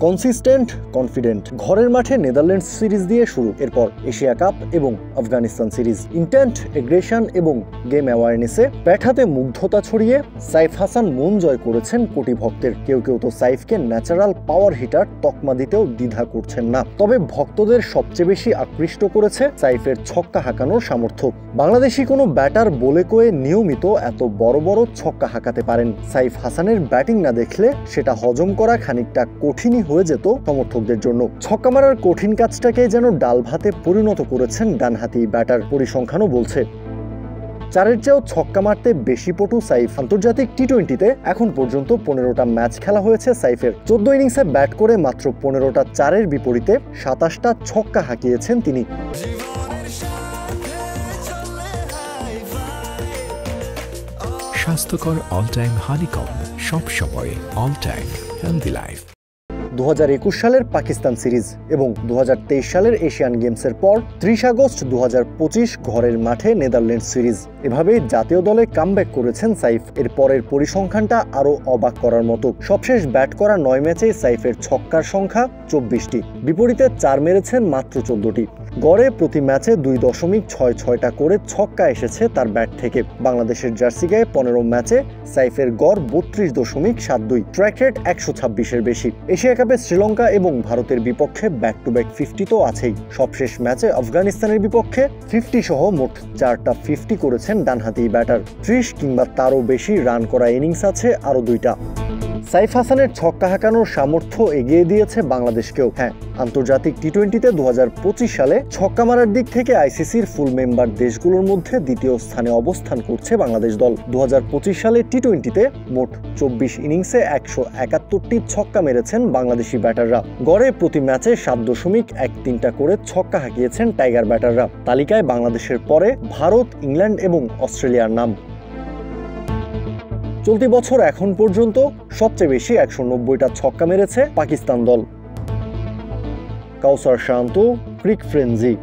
Consistent, confident. ঘরের মাঠে Netherlands series দিয়ে শুরু, এরপর এশিয়া কাপ এবং আফগানিস্তান সিরিজ। ইন্টেন্ট, এগ্রেশন এবং গেম অ্যাওয়ারনেসে ব্যাট হাতে মুগ্ধতা ছড়িয়ে সাইফ হাসান মন জয় করেছেন কোটি ভক্তের। কেউ কেউ তো সাইফকে ন্যাচারাল পাওয়ার হিটার তকমা দিতেও দ্বিধা করছেন না। তবে ভক্তদের সবচেয়ে বেশি আকৃষ্ট করেছে সাইফের ছক্কা হাঁকানোর সামর্থ্য। বাংলাদেশি কোনো ব্যাটার বলে কয়ে নিয়মিত এত বড় বড় ছক্কা হাঁকাতে পারেন। সাইফ হাসানের ব্যাটিং না দেখলে সেটা হজম করা খানিকটা কঠিনই হয়ে যেত সমর্থকদের জন্য। ছক্কা মারার কঠিন কাজটাকে যেন ডাল ভাতে পরিণত করেছেন ডানহাতি ব্যাটার, পরিসংখ্যানও বলছে। 4-এর চেয়েও ছক্কা মারতে বেশি পটু সাইফ। আন্তর্জাতিক টি-20তে এখন পর্যন্ত 15টা ম্যাচ খেলা হয়েছে সাইফের। 14 ইনিংসে ব্যাট করে মাত্র 15টা 4-এর বিপরীতে 27টা ছক্কা হাঁকিয়েছেন তিনি। স্বাস্থ্যকর অল টাইম হানিকম, সব সময় অল টাইম হেলদি লাইফ। 2021 সালের পাকিস্তান সিরিজ এবং 2023 সালের এশিয়ান গেমসের পর 30 আগস্ট 2025 ঘরের মাঠে নেদারল্যান্ডস সিরিজ। এভাবেই জাতীয় দলে কামব্যাক করেছেন সাইফ। এর পরের পরিসংখ্যানটা আরও অবাক করার মতো। সবশেষ ব্যাট করা 9 ম্যাচে সাইফের ছক্কার সংখ্যা 24টি, বিপরীতে 4 মেরেছেন মাত্র 14টি। গড়ে প্রতি ম্যাচে 2.66টা করে ছক্কা এসেছে তার ব্যাট থেকে। বাংলাদেশের জার্সি গায়ে 15 ম্যাচে সাইফের গড় 32.72, স্ট্রাইক রেট 126-এর বেশি। এশিয়া কাপে শ্রীলঙ্কা এবং ভারতের বিপক্ষে ব্যাক টু ব্যাক 50 তো আছেই। সবশেষ ম্যাচে আফগানিস্তানের বিপক্ষে 50 সহ মোট 4টা 50 করেছেন ডানহাতি ব্যাটার। 30 কিংবা তারও বেশি রান করা ইনিংস আছে আরও 2টা। সাইফ হাসানের ছক্কা হাঁকানোর সামর্থ্য এগিয়ে দিয়েছে বাংলাদেশকেও। হ্যাঁ, আন্তর্জাতিক টি-20তে 2025 সালে ছক্কা মারার দিক থেকে আইসিসির ফুল মেম্বার দেশগুলোর মধ্যে দ্বিতীয় স্থানে অবস্থান করছে বাংলাদেশ দল। 2025 সালে টি-20তে মোট 24 ইনিংসে 171টি ছক্কা মেরেছেন বাংলাদেশি ব্যাটাররা। গড়ে প্রতি ম্যাচে 7.13টা করে ছক্কা হাঁকিয়েছেন টাইগার ব্যাটাররা। তালিকায় বাংলাদেশের পরে ভারত, ইংল্যান্ড এবং অস্ট্রেলিয়ার নাম। চলতি বছর এখন পর্যন্ত সবচেয়ে বেশি 190টা ছক্কা মেরেছে পাকিস্তান দল। কাউসার শান্ত, ক্রিক ফ্রেঞ্জি।